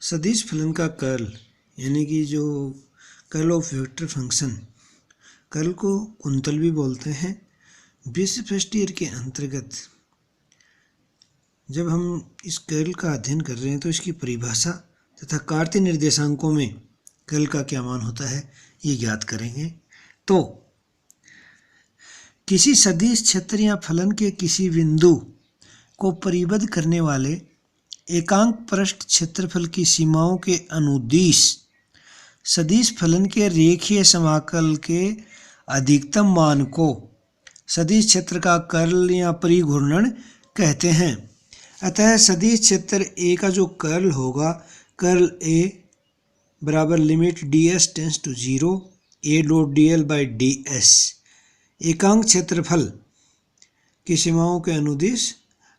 सदिश फलन का कर्ल यानी कि जो curl of vector function, curl को कुंतल भी बोलते हैं। बेसिस फर्स्ट ईयर के अंतर्गत जब हम इस कर्ल का अध्ययन कर रहे हैं तो इसकी परिभाषा तथा कार्तीय निर्देशांकों में कर्ल का क्या मान होता है ये ज्ञात करेंगे। तो किसी सदिश क्षेत्र या फलन के किसी बिंदु को परिबद्ध करने वाले एकांक पृष्ठ क्षेत्रफल की सीमाओं के अनुदिश सदिश फलन के रेखीय समाकल के अधिकतम मान को सदिश क्षेत्र का कर्ल या परिघूर्णन कहते हैं। अतः सदिश क्षेत्र ए का जो कर्ल होगा, कर्ल ए बराबर limit D S tends to 0 A dot D l by D s, एकांक क्षेत्रफल की सीमाओं के अनुदिश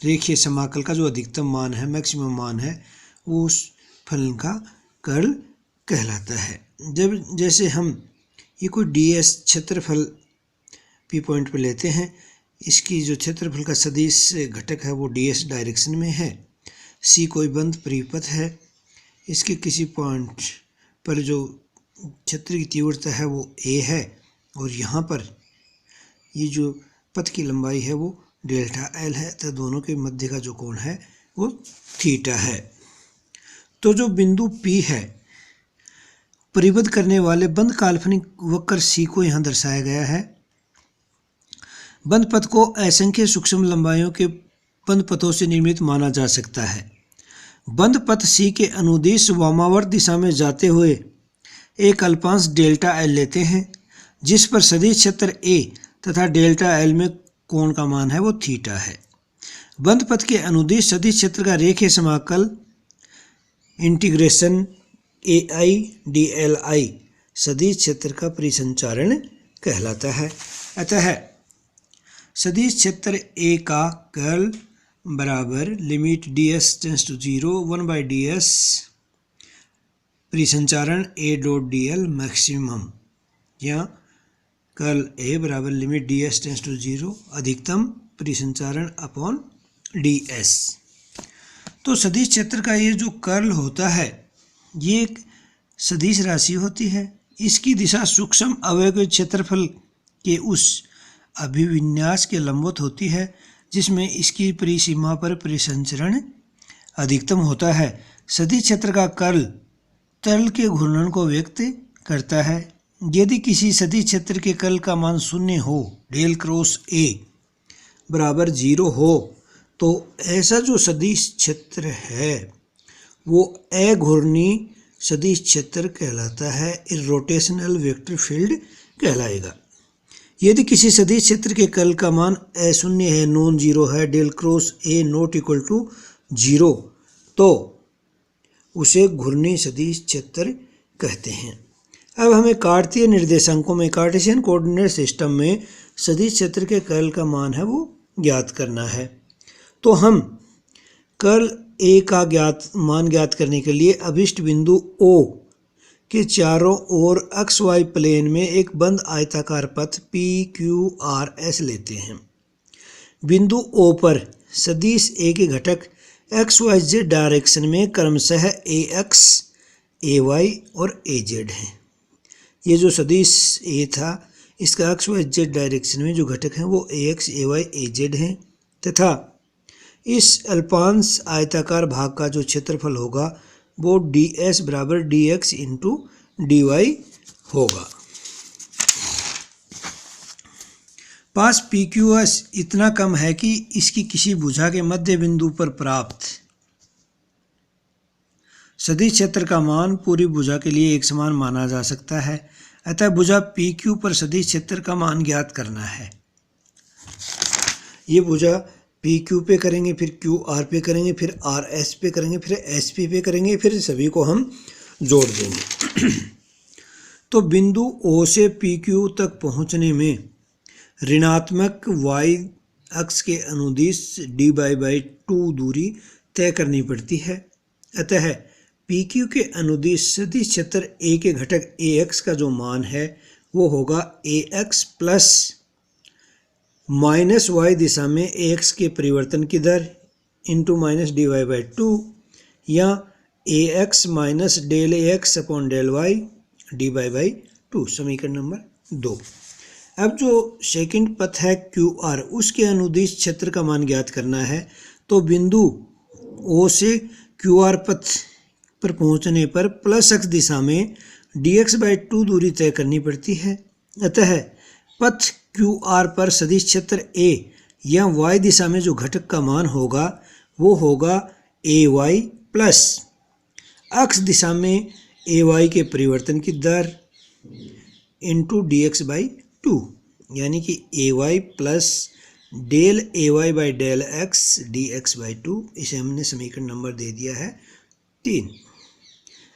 रेखीय समाकल का जो अधिकतम मान है, मैक्सिमम मान है, वो उस फलन का कर्ल कहलाता है। जब जैसे हम ये कोई डी एस क्षेत्रफल पी पॉइंट पे लेते हैं, इसकी जो क्षेत्रफल का सदिश घटक है वो डी एस डायरेक्शन में है, सी कोई बंद परिपथ है, इसके किसी पॉइंट पर जो क्षेत्र की तीव्रता है वो ए है और यहाँ पर ये जो पथ की लंबाई है वो डेल्टा एल है, तो दोनों के मध्य का जो कोण है वो थीटा है। तो जो बिंदु पी है, परिबद्ध करने वाले बंद काल्पनिक वक्र सी को यहाँ दर्शाया गया है। बंद पथ को असंख्य सूक्ष्म लंबाइयों के बंद पथों से निर्मित माना जा सकता है। बंद पथ सी के अनुदिश वामावर्त दिशा में जाते हुए एक अल्पांश डेल्टा एल लेते हैं, जिस पर सदिश क्षेत्र ए तथा डेल्टा एल में कोण का मान है वो थीटा है। बंद पथ के अनुदिश सदिश क्षेत्र का रेखीय समाकल integration A I D L I सदिश क्षेत्र का परिसंचारण कहलाता है। अतः सदिश क्षेत्र ए का कर्ल बराबर limit D S tends to 0 1 by D S परिसंचारण A dot D L maximum, या कर्ल ए बराबर limit D S tends to 0 अधिकतम परिसंचारण अपॉन डी एस। तो सदिश क्षेत्र का ये जो कर्ल होता है ये एक सदिश राशि होती है। इसकी दिशा सूक्ष्म अवयव क्षेत्रफल के उस अभिविन्यास के लंबवत होती है जिसमें इसकी परिसीमा पर परिसंचरण अधिकतम होता है। सदिश क्षेत्र का कर्ल तल के घूर्णन को व्यक्त करता है। यदि किसी सदिश क्षेत्र के कर्ल का मान 0 हो, डेल क्रॉस ए बराबर 0 हो, तो ऐसा जो सदिश क्षेत्र है वो अघूर्णी सदिश क्षेत्र कहलाता है, इर्रोटेशनल वेक्टर फील्ड कहलाएगा। यदि किसी सदिश क्षेत्र के कर्ल का मान अशून्य है, नॉन जीरो है, del cross A not equal to 0, तो उसे घूर्णी सदिश क्षेत्र कहते हैं। अब हमें कार्तीय निर्देशांकों में, कार्टेशियन कोऑर्डिनेट सिस्टम में सदिश क्षेत्र के कर्ल का मान है वो ज्ञात करना है। तो हम कर्ल ए का मान ज्ञात करने के लिए अभिष्ट बिंदु ओ के चारों ओर एक्स वाई प्लेन में एक बंद आयताकार पथ पी क्यू आर एस लेते हैं। बिंदु ओ पर सदिश ए के घटक एक्स वाई जेड डायरेक्शन में क्रमशः ए एक्स ए वाई और ए जेड हैं। ये जो सदिश ए था इसका एक्स वाई जेड डायरेक्शन में जो घटक हैं वो ए x A y A Z हैं, तथा इस अल्पांश आयताकार भाग का जो क्षेत्रफल होगा वो डी एस बराबर d x into D y होगा। पास पी क्यू एस इतना कम है कि इसकी किसी भुजा के मध्य बिंदु पर प्राप्त सदिश क्षेत्र का मान पूरी भुजा के लिए एक समान माना जा सकता है। अतः भुजा पी क्यू पर सदिश क्षेत्र का मान ज्ञात करना है। ये भुजा पी क्यू पे करेंगे, फिर क्यू आर पे करेंगे, फिर आर एस पे करेंगे, फिर एस पी पे करेंगे, फिर सभी को हम जोड़ देंगे। तो बिंदु ओ से पी क्यू तक पहुंचने में ऋणात्मक वाई अक्ष के अनुदिश डी बाई 2 दूरी तय करनी पड़ती है। अतः पी क्यू के अनुदिश सदिश क्षेत्र ए के घटक ए एक्स का जो मान है वो होगा A x plus minus Y दिशा में ए एक्स के परिवर्तन की दर into minus D Y by 2, या A X minus del A x upon del Y D Y by 2, समीकरण नंबर 2। अब जो सेकंड पथ है क्यू आर, उसके अनुदिश क्षेत्र का मान ज्ञात करना है। तो बिंदु ओ से क्यू आर पथ पर पहुंचने पर प्लस एक्स दिशा में dx/2 दूरी तय करनी पड़ती है। अतः पथ क्यू आर पर सदिश क्षेत्र ए या y दिशा में जो घटक का मान होगा वो होगा ए वाई प्लस x दिशा में ए वाई के परिवर्तन की दर इंटू dx/2, यानी कि A Y plus del A Y by del X dx/2। इसे हमने समीकरण नंबर दे दिया है 3।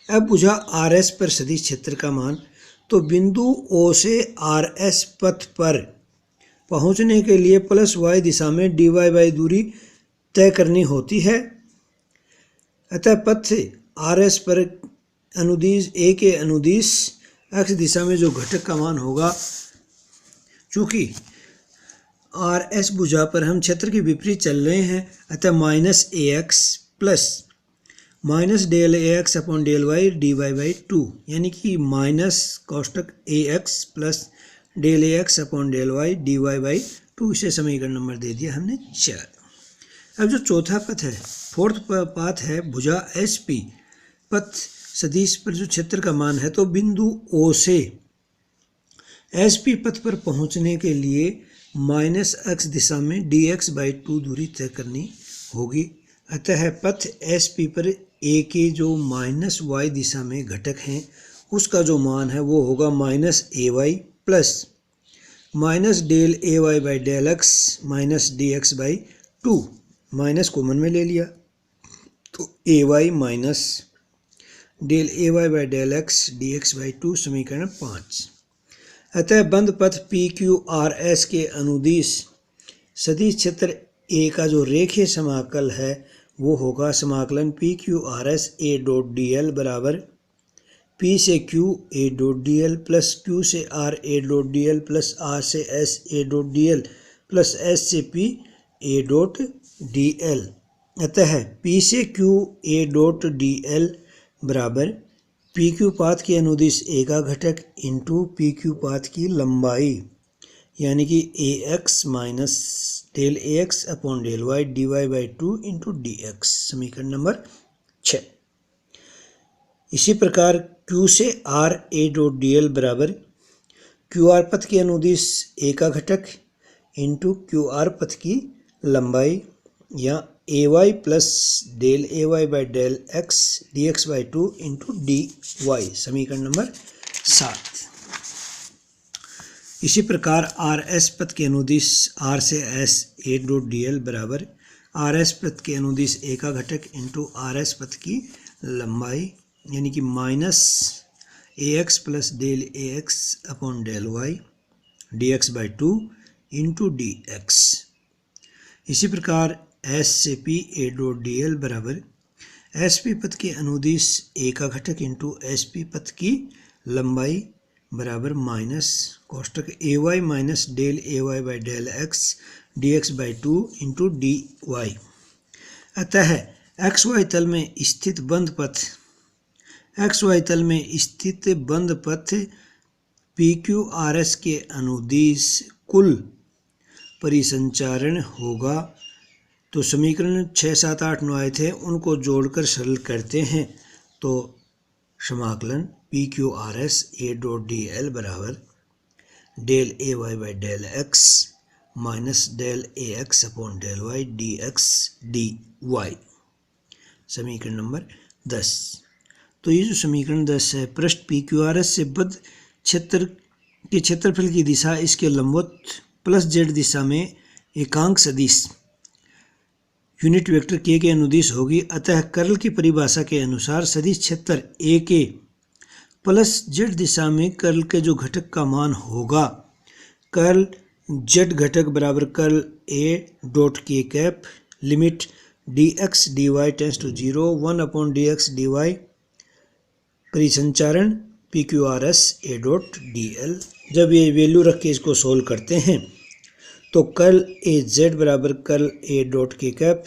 अब बुझा आर एस पर सदिश क्षेत्र का मान। तो बिंदु ओ से आर एस पथ पर पहुंचने के लिए प्लस वाई दिशा में dy बाई दूरी तय करनी होती है। अतः पथ आर एस पर अनुदिश ए के अनुदिश एक्स दिशा में जो घटक का मान होगा, चूँकि आर एस भुजा पर हम क्षेत्र के विपरीत चल रहे हैं, अतः minus A x plus minus del A x upon del Y D Y by 2, यानी कि माइनस कोष्टक A x plus del A x upon del Y D Y by 2। इसे समीकरण नंबर दे दिया हमने 4। अब जो चौथा पथ है, फोर्थ पाथ है भुजा एस पी पथ सदिश पर जो क्षेत्र का मान है। तो बिंदु ओ से एस पी पथ पर पहुंचने के लिए माइनस एक्स दिशा में dx/2 दूरी तय करनी होगी। अतः पथ एस पी पर ए के जो माइनस वाई दिशा में घटक हैं उसका जो मान है वो होगा minus A Y plus minus del A Y by del x minus dx/2, minus common में ले लिया तो A Y minus del A Y by del X dx/2, समीकरण 5। अतः बंद पथ पी क्यू आर एस के अनुदिश सदिश क्षेत्र ए का जो रेखीय समाकल है वो होगा समाकलन P Q R S A dot D L बराबर पी से Q A dot D L plus Q से R A dot D L plus R से S A dot D L plus S से P A dot D L. अतः P से Q A dot D L बराबर P Q path के अनुदिश ए का घटक इंटू पी क्यू पाथ की लंबाई, यानी कि A X minus del A x upon del Y D Y by 2 into D X, समीकरण नंबर 6। इसी प्रकार Q से R A dot D L बराबर क्यू आर पथ के अनुदिश ए का घटक इंटू क्यू आर पथ की लंबाई, या A Y plus del A Y by del X D x by 2 into D Y, समीकरण नंबर 7। इसी प्रकार आर एस पथ के अनुदिश आर से S A dot D L बराबर आर एस पथ के अनुदिश ए का घटक इंटू आर एस पथ की लंबाई, यानी कि minus A x plus del A x upon del Y D x by 2 into D x. इसी प्रकार एस से P A dot D L बराबर एस पी पथ के अनुदिश ए का घटक इंटू एस पी पथ की लंबाई बराबर माइनस कोष्टक A Y minus del A Y by del X D x by 2 into D Y. अतः एक्स वाई तल में स्थित बंद पथ पी क्यू आर एस के अनुदिश कुल परिसंचारण होगा। तो समीकरण 6, 7, 8, 9 आए थे, उनको जोड़कर सरल करते हैं। तो समाकलन P Q R S A dot D L बराबर del A Y by del x minus del A x upon del Y D X D Y, समीकरण नंबर 10। तो ये जो समीकरण 10 है, पृष्ठ पी क्यू आर एस से बद्ध क्षेत्र के क्षेत्रफल की दिशा इसके लंबवत प्लस जेड दिशा में एकांक सदिश यूनिट वेक्टर के अनुदिश होगी। अतः कर्ल की परिभाषा के अनुसार सदिश क्षेत्र ए के प्लस जेड दिशा में कर्ल के जो घटक का मान होगा, कर्ल जेड घटक बराबर कर्ल ए डॉट के cap limit D X D Y tends to 0 1 upon D X D Y परिसंचारण P Q R S A dot D L. जब ये वैल्यू रख के इसको सोल्व करते हैं तो कर्ल ए जेड बराबर कर्ल ए डॉट के cap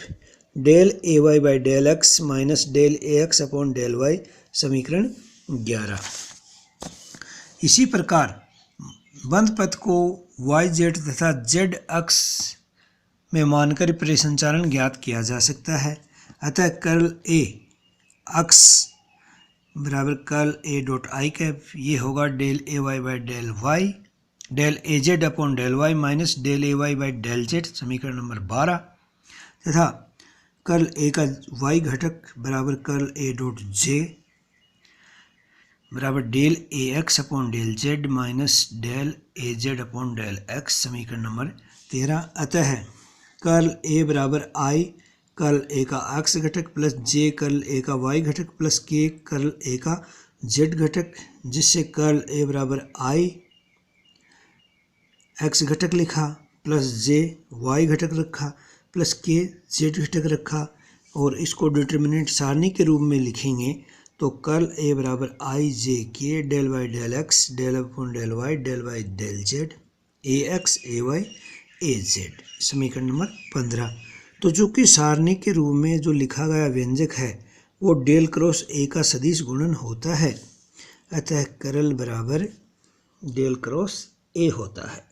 del A Y by del x minus del A x upon del y, समीकरण 11। इसी प्रकार बंध पथ को वाई जेड तथा जेड अक्ष में मानकर परिसंचारण ज्ञात किया जा सकता है। अतः कर्ल ए अक्ष बराबर curl A dot i cap, ये होगा del A Y by del y, del A Z upon del y minus del A Y by del z, समीकरण नंबर 12। तथा कर्ल ए का वाई घटक बराबर कर्ल ए डॉट जे बराबर del A x upon del Z minus del A Z upon del X, समीकरण नंबर 13। अतः कर्ल ए बराबर आई कर्ल ए का एक्स घटक प्लस जे कर्ल ए का वाई घटक प्लस के कर्ल ए का जेड घटक, जिससे कर्ल ए बराबर आई एक्स घटक लिखा प्लस जे वाई घटक रखा प्लस के जेड घटक रखा, और इसको डिटर्मिनेंट सारणी के रूप में लिखेंगे तो कर्ल ए बराबर i j k del y del x del upon del y del z A x A y A z, समीकरण नंबर 15। तो चूँकि सारणी के रूप में जो लिखा गया व्यंजक है वो डेल क्रॉस ए का सदिश गुणन होता है, अतः कर्ल बराबर डेल क्रॉस ए होता है।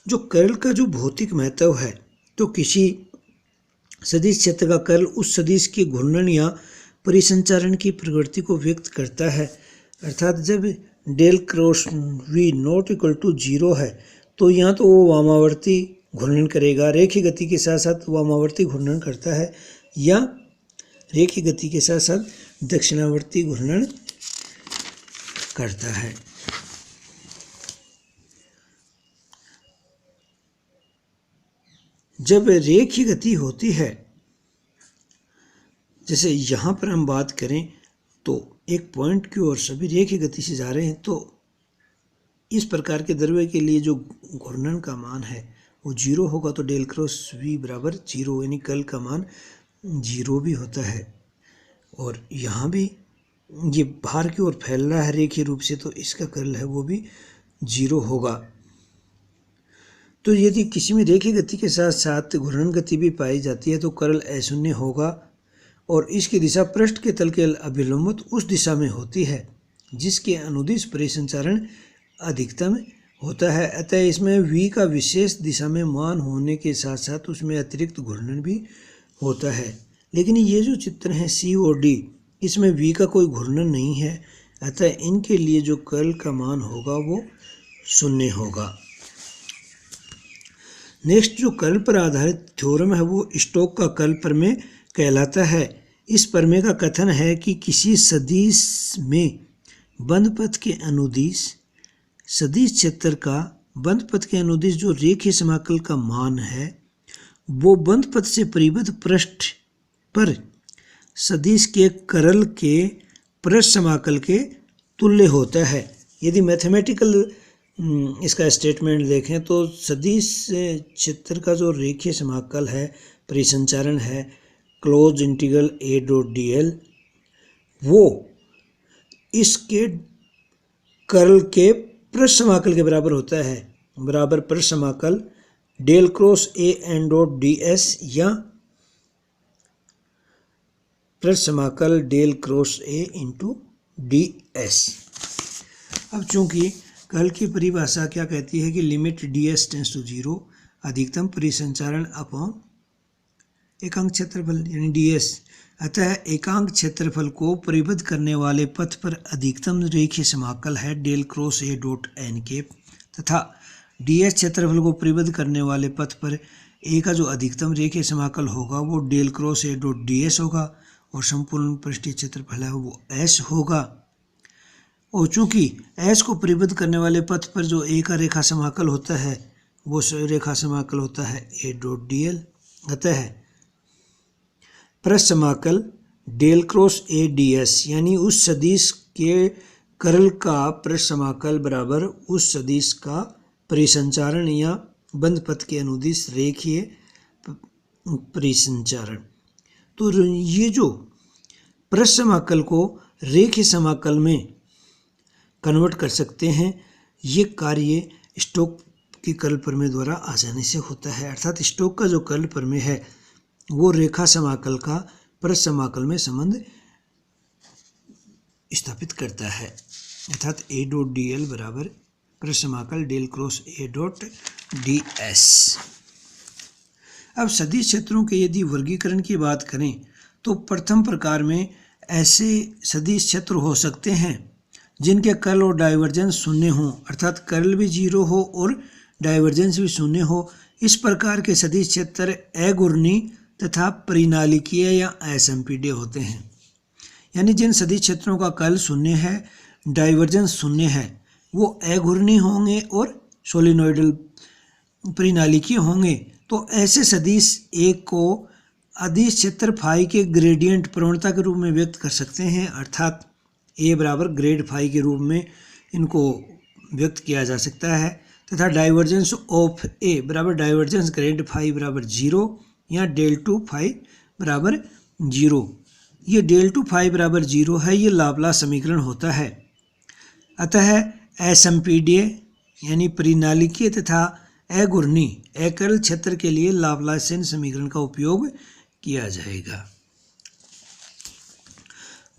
जो कर्ल का जो भौतिक महत्व है, तो किसी सदिश क्षेत्र का कर्ल उस सदिश के घूर्णन या परिसंचारण की प्रवृत्ति को व्यक्त करता है। अर्थात जब del cross V not equal to 0 है तो यहाँ तो वो वामावर्ती घूर्णन करेगा, रेखीय गति के साथ साथ वामावर्ती घूर्णन करता है, या रेखीय गति के साथ साथ दक्षिणावर्ती घूर्णन करता है। जब रेखीय गति होती है, जैसे यहाँ पर हम बात करें तो एक पॉइंट की ओर सभी रेखीय गति से जा रहे हैं, तो इस प्रकार के द्रव्य के लिए जो घूर्णन का मान है वो 0 होगा, तो डेल क्रॉस वी बराबर 0, यानी कर्ल का मान 0 भी होता है। और यहाँ भी ये बाहर की ओर फैल रहा है रेखीय रूप से, तो इसका कर्ल है वो भी 0 होगा। तो यदि किसी में रेखीय गति के साथ साथ घूर्णन गति भी पाई जाती है तो कर्ल अशून्य होगा, और इसकी दिशा पृष्ठ के तल के अभिलंबित उस दिशा में होती है जिसके अनुदिश परिसंचारण अधिकतम होता है। अतः इसमें v का विशेष दिशा में मान होने के साथ साथ उसमें अतिरिक्त घूर्णन भी होता है। लेकिन ये जो चित्र हैं C और D, इसमें v का कोई घूर्णन नहीं है, अतः इनके लिए जो कर्ल का मान होगा वो 0 होगा। नेक्स्ट जो कर्ल पर आधारित थ्योरम है वो स्टोक का कर्ल प्रमेय कहलाता है। इस प्रमेय का कथन है कि किसी सदिश में बंध पथ के अनुदिश सदिश क्षेत्र का बंध पथ के अनुदिश जो रेखीय समाकल का मान है वो बंध पथ से परिबद्ध पृष्ठ पर सदिश के कर्ल के पृष्ठ समाकल के तुल्य होता है। यदि मैथमेटिकल इसका स्टेटमेंट देखें तो सदिश क्षेत्र का जो रेखीय समाकल है परिसंचारण है क्लोज इंटीग्रल ए डॉट डी एल, वो इसके कर्ल के पृष्ठ समाकल के बराबर होता है, बराबर पृष्ठ समाकल del cross A n dot d s या पृष्ठ समाकल del cross A into d s. अब चूंकि कर्ल की परिभाषा क्या कहती है कि limit D S tends to 0 अधिकतम परिसंचारण अपॉन एकांक क्षेत्रफल यानी डी एस, अतः एकांक क्षेत्रफल को परिबद्ध करने वाले पथ पर अधिकतम रेखीय समाकल है del cross A dot n के, तथा डी एस क्षेत्रफल को परिबद्ध करने वाले पथ पर ए का जो अधिकतम रेखीय समाकल होगा वो del cross A dot d s होगा, और संपूर्ण पृष्ठीय क्षेत्रफल है वो एस होगा। और चूंकि एस को परिबद्ध करने वाले पथ पर जो ए का रेखा समाकल होता है वो रेखा समाकल होता है ए डॉट डी एल, अतः पृष्ठ समाकल del cross A d s यानी उस सदिश के कर्ल का पृष्ठ समाकल बराबर उस सदिश का परिसंचारण या बंध पथ के अनुदिश रेखीय परिसंचारण। तो ये जो पृष्ठ समाकल को रेखीय समाकल में कन्वर्ट कर सकते हैं, ये कार्य स्टोक की कर्ल प्रमेय द्वारा आसानी से होता है। अर्थात स्टोक का जो कर्ल प्रमेय है वो रेखा समाकल का पृष्ठ समाकल में संबंध स्थापित करता है। अर्थात ए डॉट डी एल बराबर पृष्ठ समाकल del cross A dot d s. अब सदिश क्षेत्रों के यदि वर्गीकरण की बात करें तो प्रथम प्रकार में ऐसे सदिश क्षेत्र हो सकते हैं जिनके कर्ल और डाइवर्जेंस शून्य हो, अर्थात कर्ल भी जीरो हो और डाइवर्जेंस भी शून्य हो। इस प्रकार के सदिश क्षेत्र अघूर्णी तथा परिनालिकीय या असंपीड्य होते हैं। यानी जिन सदिश क्षेत्रों का कर्ल शून्य है, डाइवर्जेंस शून्य है, वो अघूर्णी होंगे और सोलिनोइडल परिनालिकीय होंगे। तो ऐसे सदिश एक को अदिश क्षेत्र फाई के ग्रेडियंट प्रवणता के रूप में व्यक्त कर सकते हैं। अर्थात ए बराबर ग्रेड फाई के रूप में इनको व्यक्त किया जा सकता है तथा डाइवर्जेंस ऑफ ए बराबर डाइवर्जेंस ग्रेड फाई बराबर 0 या डेल टू फाई बराबर 0। ये डेल टू फाई बराबर 0 है, ये लाप्लास समीकरण होता है। अतः असंपीड्य यानी परिनालिकीय तथा अघूर्णी एकल क्षेत्र के लिए लाप्लासियन समीकरण का उपयोग किया जाएगा।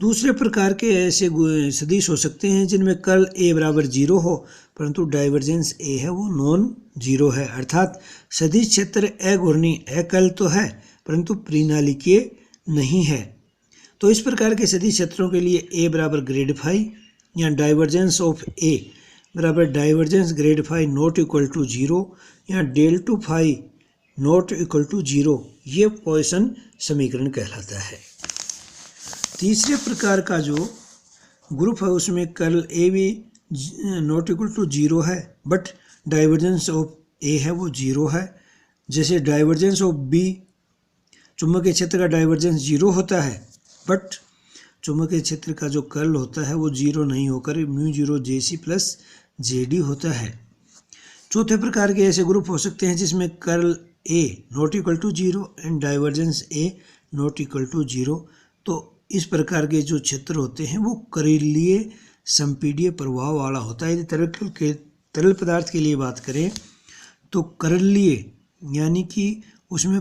दूसरे प्रकार के ऐसे सदिश हो सकते हैं जिनमें कर्ल ए बराबर 0 हो परंतु डाइवर्जेंस ए है वो नॉन जीरो है। अर्थात सदिश क्षेत्र अघूर्णी एकल तो है परंतु परिनालिकीय नहीं है। तो इस प्रकार के सदिश क्षेत्रों के लिए ए बराबर ग्रेड फाई या डाइवर्जेंस ऑफ ए बराबर divergence grad phi not equal to 0 या del two phi not equal to 0, ये पॉइसन समीकरण कहलाता है। तीसरे प्रकार का जो ग्रुप है उसमें कर्ल ए भी नॉट इक्वल टू 0 है बट डाइवर्जेंस ऑफ ए है वो 0 है। जैसे डाइवर्जेंस ऑफ बी, चुंबकीय क्षेत्र का डाइवर्जेंस 0 होता है बट चुंबकीय क्षेत्र का जो कर्ल होता है वो 0 नहीं होकर μ0 JC प्लस JD होता है। चौथे प्रकार के ऐसे ग्रुप हो सकते हैं जिसमें curl A not equal to 0 and divergence A not equal to 0। तो इस प्रकार के जो क्षेत्र होते हैं वो करीलीय संपीडीय प्रभाव वाला होता है। यदि तरल पदार्थ के लिए बात करें तो करीलीय यानी कि उसमें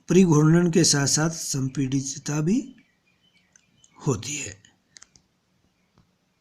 परिघूर्णन के साथ साथ संपीडितता भी होती है।